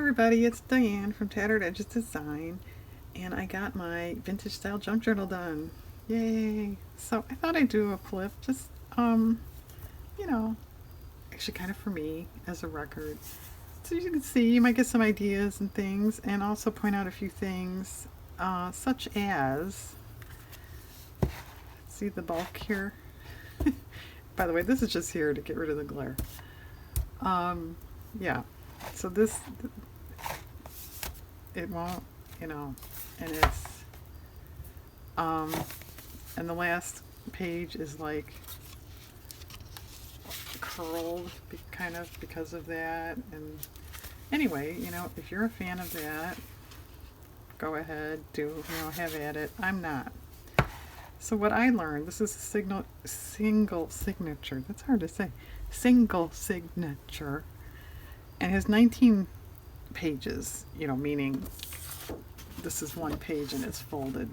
everybody, it's Diane from Tattered Edges Design, and I got my vintage style junk journal done. Yay! So I thought I'd do a flip, just, you know, actually kind of for me as a record. So you can see, you might get some ideas and things, and also point out a few things, such as, see the bulk here? By the way, this is just here to get rid of the glare. Yeah, so this, it won't, you know, and it's, um, and the last page is like curled kind of because of that. And anyway, you know, if you're a fan of that, go ahead, have at it. I'm not. So what I learned, this is a single signature. That's hard to say. Single signature, and it has 19 pages. Meaning this is one page and it's folded.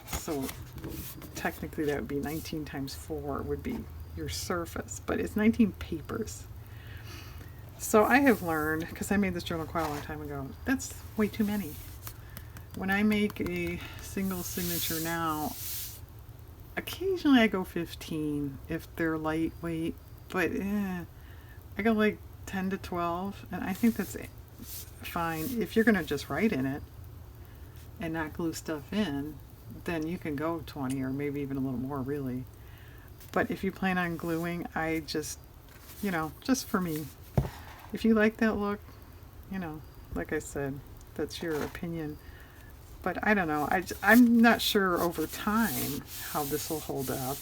So technically that would be 19 times 4 would be your surface, but it's 19 papers. So I have learned, because I made this journal quite a long time ago, that's way too many. When I make a single signature now, occasionally I go 15 if they're lightweight, but I go like 10 to 12, and I think that's fine. If you're going to just write in it and not glue stuff in, then you can go 20 or maybe even a little more, really. But if you plan on gluing, I just, just for me, if you like that look, like I said, that's your opinion. But I don't know. I'm not sure over time how this will hold up.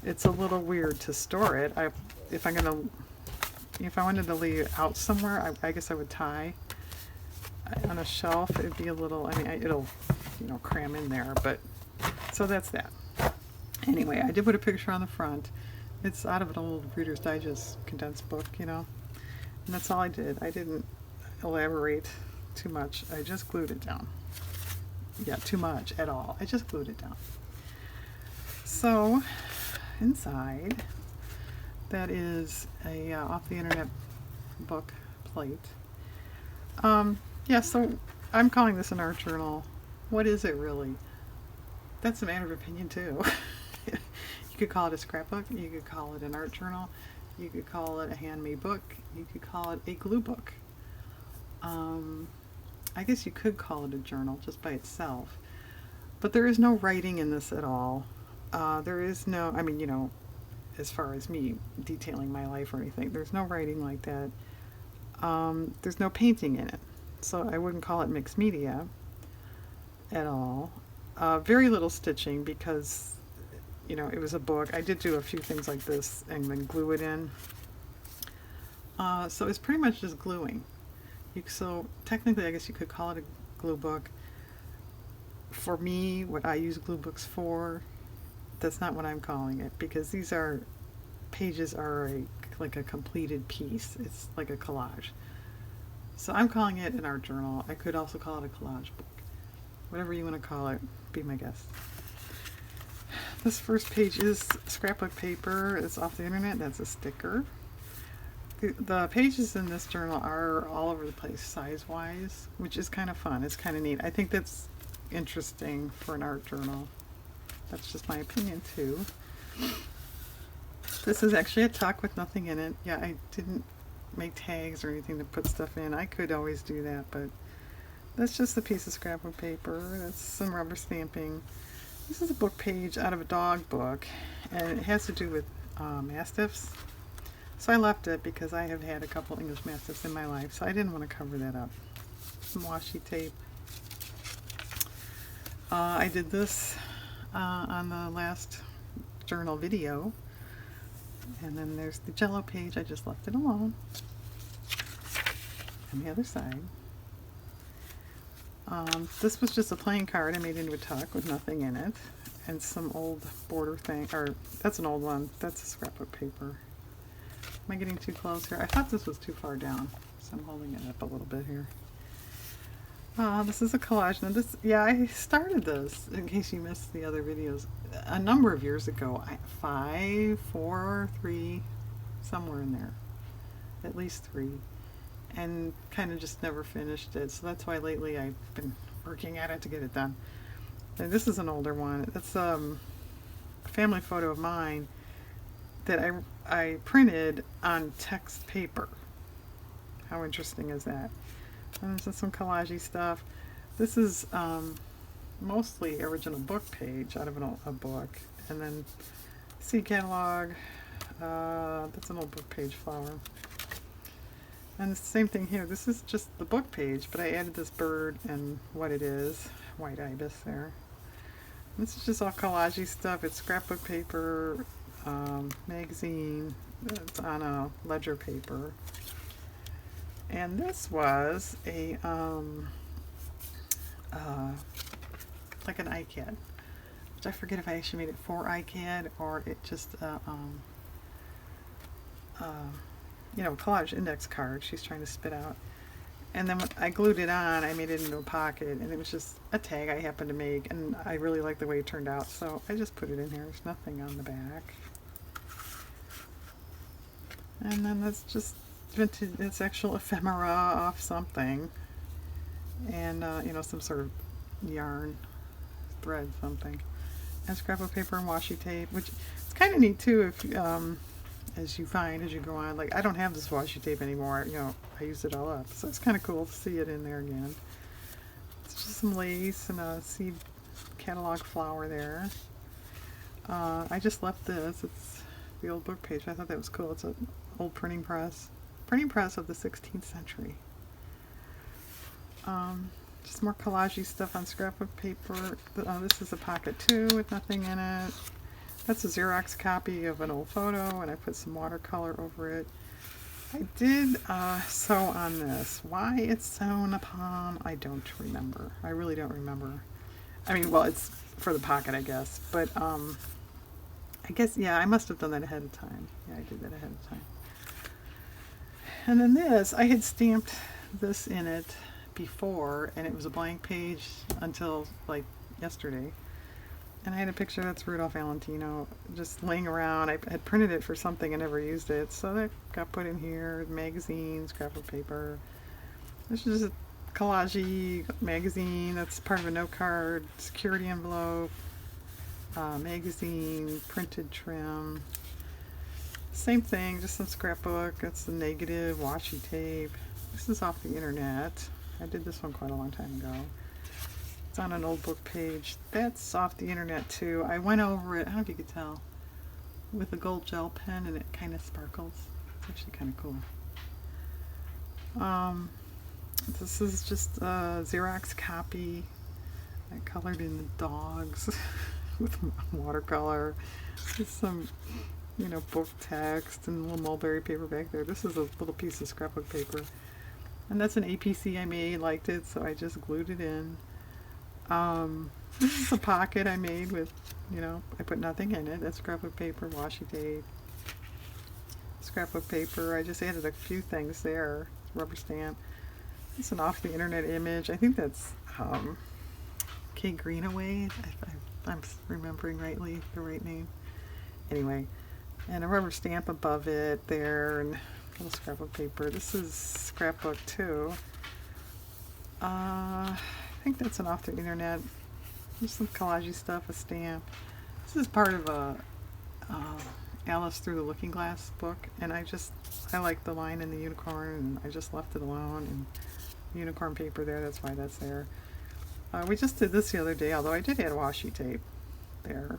It's a little weird to store it. If I wanted to leave it out somewhere, I guess I would tie on a shelf. It'd be a little, it'll, cram in there. But so that's that. Anyway, I did put a picture on the front. It's out of an old Reader's Digest condensed book, and that's all I did. I didn't elaborate too much. I just glued it down. Yeah, too much at all. I just glued it down. So inside, that is a off the internet book plate. Yeah, so I'm calling this an art journal. What is it really? That's a matter of opinion too. You could call it a scrapbook. You could call it an art journal. You could call it a handmade book. You could call it a glue book. I guess you could call it a journal just by itself. But there is no writing in this at all. There is no, as far as me detailing my life or anything, there's no writing like that. There's no painting in it. So I wouldn't call it mixed media at all. Very little stitching because, it was a book. I did do a few things like this and then glue it in. So it's pretty much just gluing. So technically, I guess you could call it a glue book. For me, what I use glue books for, that's not what I'm calling it, because these pages are like a completed piece. It's like a collage. So I'm calling it an art journal. I could also call it a collage book. Whatever you want to call it, be my guest. This first page is scrapbook paper. It's off the internet. That's a sticker. The pages in this journal are all over the place size-wise, which is kind of fun. It's kind of neat. I think that's interesting for an art journal. That's just my opinion too. This is actually a tuck with nothing in it. Yeah, I didn't make tags or anything to put stuff in. I could always do that, but that's just a piece of scrapbook paper. That's some rubber stamping. This is a book page out of a dog book, and it has to do with mastiffs. So I left it because I have had a couple English mastiffs in my life, so I didn't want to cover that up. Some washi tape. I did this on the last journal video. And then there's the Jello page. I just left it alone. And the other side. This was just a plain card I made into a tuck with nothing in it. And some old border thing. Or that's an old one. That's a scrapbook paper. Am I getting too close here? I thought this was too far down, so I'm holding it up a little bit here. This is a collage. Now I started this, in case you missed the other videos, a number of years ago. 5, 4, 3, somewhere in there. At least 3. and kind of just never finished it. So that's why lately I've been working at it to get it done. And this is an older one. It's a family photo of mine that I printed on text paper. How interesting is that? And this is some collage stuff. This is mostly original book page out of a book. And then seed catalog. That's an old book page flower. And the same thing here. This is just the book page, but I added this bird and what it is. White ibis there. This is just all collage stuff. It's scrapbook paper, magazine. It's on a ledger paper. And this was a like an iCAD, which I forget if I actually made it for iCAD or it just you know, collage index card she's trying to spit out. And then when I glued it on, I made it into a pocket, and it was just a tag I happened to make, and I really liked the way it turned out, so I just put it in here. There's nothing on the back. And then that's just vintage, it's actual ephemera off something, and you know, some sort of yarn, thread, something, and scrapbook paper and washi tape, which it's kind of neat too if as you find as you go on. Like, I don't have this washi tape anymore, you know, I used it all up, so it's kind of cool to see it in there again. It's just some lace and a seed catalog flower there. I just left this. It's the old book page. I thought that was cool. It's an old printing press of the 16th century. Just more collage stuff on scrapbook paper. This is a pocket too with nothing in it. That's a Xerox copy of an old photo, and I put some watercolor over it. I did sew on this. Why it's sewn upon, I don't remember. I really don't remember. I mean, well, it's for the pocket, I guess. But I guess, yeah, I must have done that ahead of time. Yeah, I did that ahead of time. And then this, I had stamped this in it before, and it was a blank page until, like, yesterday. And I had a picture that's Rudolph Valentino just laying around. I had printed it for something and never used it, so that got put in here. Magazine, scrapbook paper. This is a collage magazine that's part of a note card, security envelope, magazine, printed trim. Same thing, just some scrapbook. That's the negative, washi tape. This is off the internet. I did this one quite a long time ago. It's on an old book page. That's off the internet too. I went over it, I don't know if you could tell, with a gold gel pen, and it kind of sparkles. It's actually kind of cool. This is just a Xerox copy. I colored in the dogs with watercolor. There's some, you know, book text and a little mulberry paper back there. This is a little piece of scrapbook paper. And that's an APC I made, liked it, so I just glued it in. This is a pocket I made with, you know, I put nothing in it. That's scrapbook paper, washi tape, scrapbook paper. I just added a few things there. Rubber stamp. It's an off the internet image. I think that's Kay Greenaway, if I'm remembering rightly, the right name. Anyway, and a rubber stamp above it there, and a little scrapbook paper. This is scrapbook too. I think that's an off the internet. Just some collage stuff, a stamp. This is part of a Alice Through the Looking Glass book, and I like the line in the unicorn, and I just left it alone. And unicorn paper there, that's why that's there. We just did this the other day, although I did add washi tape there.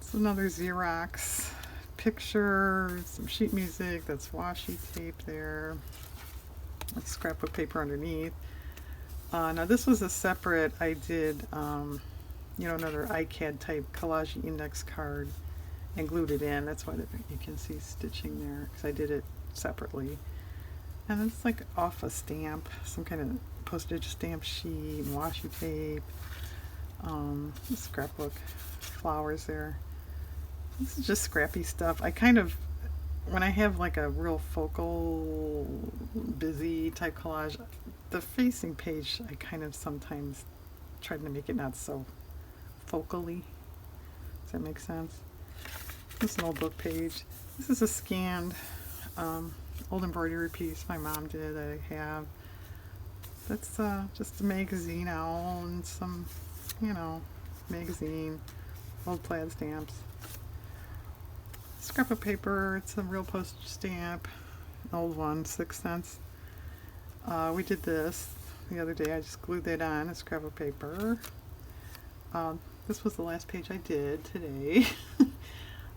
It's another Xerox picture, some sheet music, that's washi tape there. That's scrapbook paper underneath. Now this was a separate, I did, you know, another iCAD type collage index card and glued it in. That's why you can see stitching there, because I did it separately. And it's like off a stamp, some kind of postage stamp sheet, and washi tape, scrapbook, flowers there. This is just scrappy stuff. I kind of, when I have like a real focal, busy type collage, the facing page, I kind of sometimes try to make it not so focally. Does that make sense? This is an old book page. This is a scanned old embroidery piece my mom did that I have. That's just a magazine owl and some, you know, magazine, old plaid stamps. Scrap of paper, it's a real postage stamp, an old one, 6 cents. We did this the other day. I just glued that on a scrap of paper. This was the last page I did today.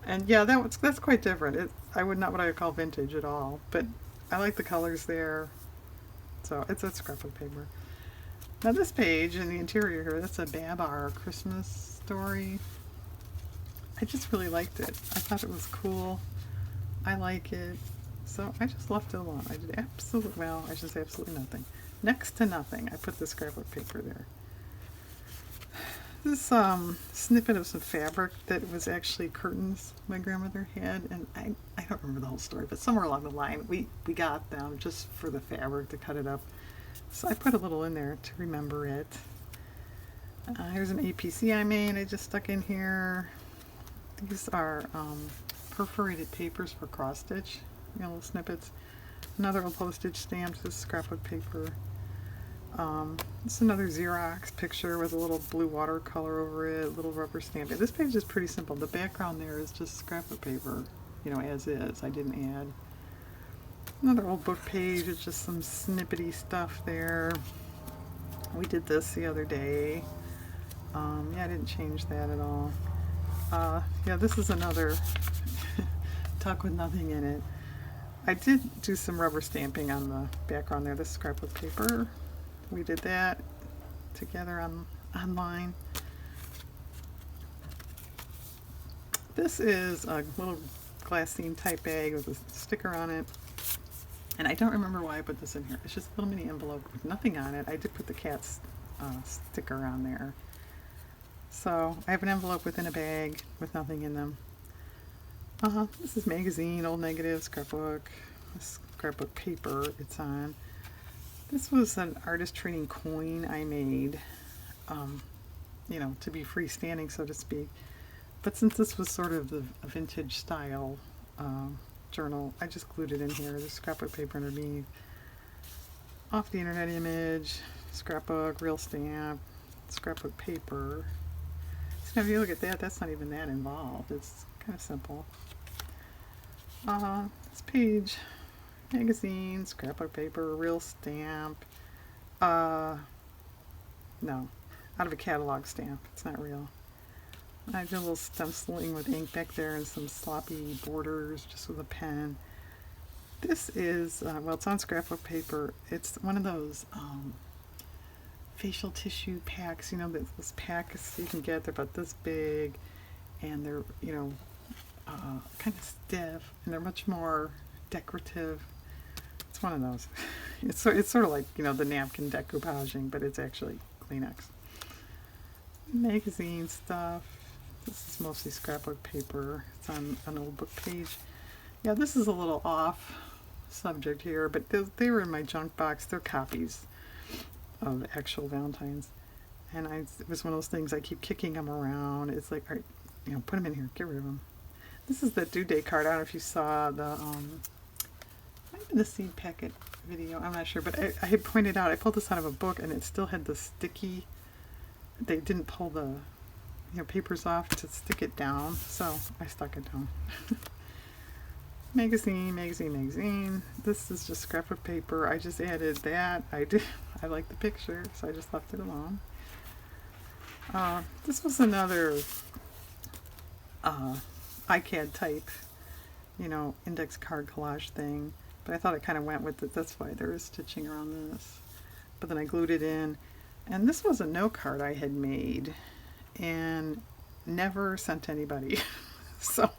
And yeah, that's quite different. I would not what I would call vintage at all, but I like the colors there. So it's a scrap of paper. Now this page in the interior here, that's a Babar Christmas story. I just really liked it. I thought it was cool. I like it. So I just left it alone. I did I should say absolutely nothing. Next to nothing. I put the scrap of paper there. This snippet of some fabric that was actually curtains my grandmother had, and I don't remember the whole story, but somewhere along the line we got them just for the fabric to cut it up. So I put a little in there to remember it. Here's an APC I made. I just stuck in here. These are perforated papers for cross stitch, you know, little snippets. Another old postage stamp, this scrap of paper. This is another Xerox picture with a little blue watercolor over it, little rubber stamp. This page is pretty simple. The background there is just scrap of paper, you know, as is. I didn't add. Another old book page with just some snippety stuff there. We did this the other day. Yeah, I didn't change that at all. Yeah, this is another tuck with nothing in it. I did do some rubber stamping on the background there, this scrap of paper. We did that together online. This is a little glassine type bag with a sticker on it. And I don't remember why I put this in here. It's just a little mini envelope with nothing on it. I did put the cat's sticker on there. So I have an envelope within a bag with nothing in them. This is magazine, old negative, scrapbook, scrapbook paper it's on. This was an artist training coin I made, you know, to be freestanding, so to speak. But since this was sort of the vintage style journal, I just glued it in here. There's scrapbook paper underneath. Off the internet image, scrapbook, real stamp, scrapbook paper. So now if you look at that, that's not even that involved. It's kind of simple. This page, magazine, scrapbook paper, real stamp. No, out of a catalog stamp. It's not real. I did a little stenciling with ink back there and some sloppy borders just with a pen. This is, well, it's on scrapbook paper. It's one of those facial tissue packs, you know, this packs you can get. They're about this big, and they're, you know, kind of stiff, and they're much more decorative. It's one of those. It's sort of like, you know, the napkin decoupaging, but it's actually Kleenex. Magazine stuff. This is mostly scrapbook paper. It's on an old book page. Yeah, this is a little off subject here, but they were in my junk box. They're copies of actual Valentines. And it was one of those things, I keep kicking them around. It's like, all right, you know, put them in here, get rid of them. This is the due date card. I don't know if you saw the, might have been the seed packet video, I'm not sure, but I had pointed out, I pulled this out of a book and it still had the sticky, they didn't pull the, you know, papers off to stick it down, so I stuck it down. Magazine. This is just scrapbook paper. I just added that. I like the picture, so I just left it alone. This was another iCAD type, you know, index card collage thing, but I thought it kind of went with it. That's why there is stitching around this. But then I glued it in, and this was a note card I had made and never sent to anybody. So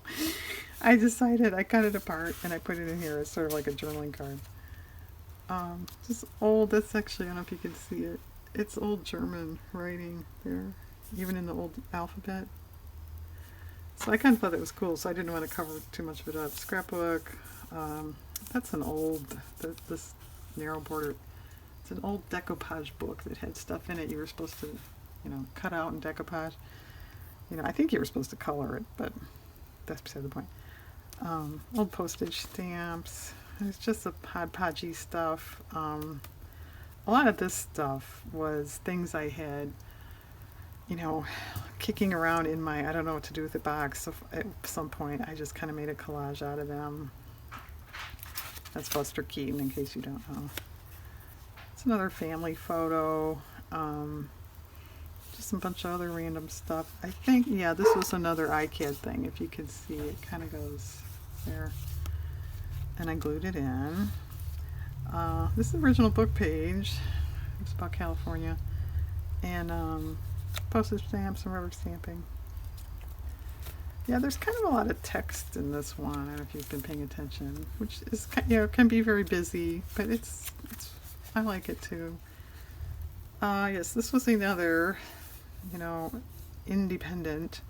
I decided, I cut it apart and I put it in here as sort of like a journaling card. Just old, that's actually, I don't know if you can see it. It's old German writing there, even in the old alphabet. So I kind of thought it was cool, so I didn't want to cover too much of it up. Scrapbook, that's an old, this narrow border, it's an old decoupage book that had stuff in it you were supposed to, you know, cut out and decoupage. You know, I think you were supposed to color it, but that's beside the point. Old postage stamps. It's just a podgy stuff. A lot of this stuff was things I had, you know, kicking around in my, I don't know what to do with the box. So at some point I just kind of made a collage out of them. That's Buster Keaton, in case you don't know. It's another family photo. Just a bunch of other random stuff. I think, yeah, this was another iCAD thing. If you could see, it kind of goes there. And I glued it in. This is the original book page. It's about California. And postage stamps and rubber stamping. Yeah, there's kind of a lot of text in this one. I don't know if you've been paying attention, which is, you know, can be very busy, but it's I like it too. Yes, this was another, you know, independent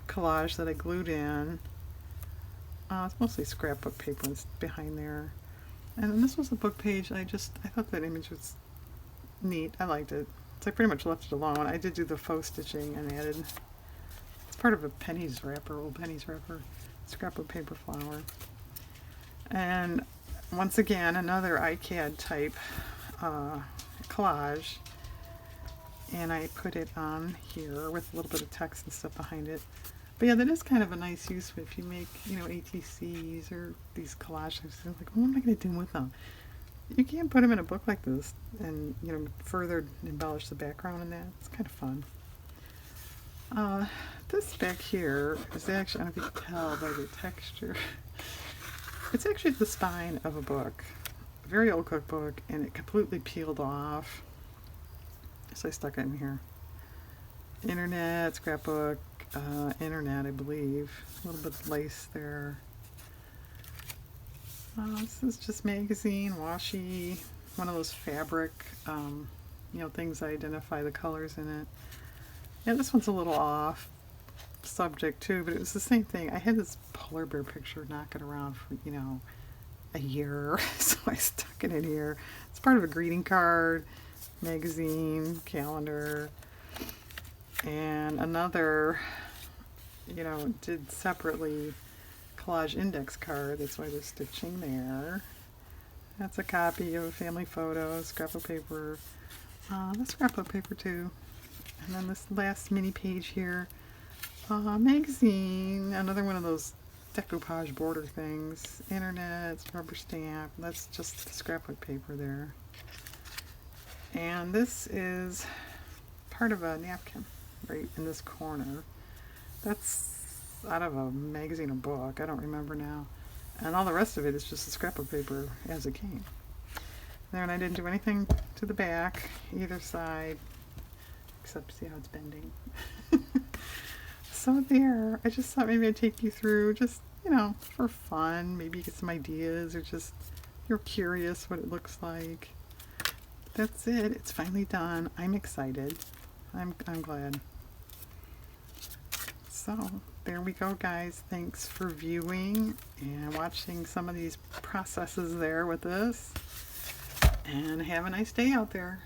collage that I glued in. It's mostly scrapbook paper behind there. And then this was a book page. I thought that image was neat. I liked it. So I pretty much left it alone. I did do the faux stitching and added, it's part of a pennies wrapper, old pennies wrapper, scrapbook paper flower. And once again, another iCAD type collage. And I put it on here with a little bit of text and stuff behind it. But yeah, that is kind of a nice use if you make, you know, ATCs or these collages. Like, what am I going to do with them? You can put them in a book like this and, you know, further embellish the background in that. It's kind of fun. This back here is actually, I don't know if you can tell by the texture, it's actually the spine of a book. A very old cookbook, and it completely peeled off. So I stuck it in here. Internet, scrapbook, internet, I believe. A little bit of lace there. This is just magazine, washi, one of those fabric, you know, things that identify the colors in it. Yeah, this one's a little off subject too, but it was the same thing. I had this polar bear picture knocking around for, you know, a year, so I stuck it in here. It's part of a greeting card, magazine, calendar, and another, you know, did separately collage index card. That's why there's stitching there. That's a copy of a family photo, scrapbook paper. That's scrapbook paper too. And then this last mini page here, magazine, another one of those decoupage border things, internet, rubber stamp. That's just the scrapbook paper there. And this is part of a napkin right in this corner. That's out of a magazine or book, I don't remember now. And all the rest of it is just the scrapbook paper as it came. There, and I didn't do anything to the back, either side, except see how it's bending. So there, I just thought maybe I'd take you through, just, you know, for fun, maybe get some ideas, or just, you're curious what it looks like. That's it, it's finally done. I'm excited. I'm glad. So, there we go, guys. Thanks for viewing and watching some of these processes there with this. And have a nice day out there.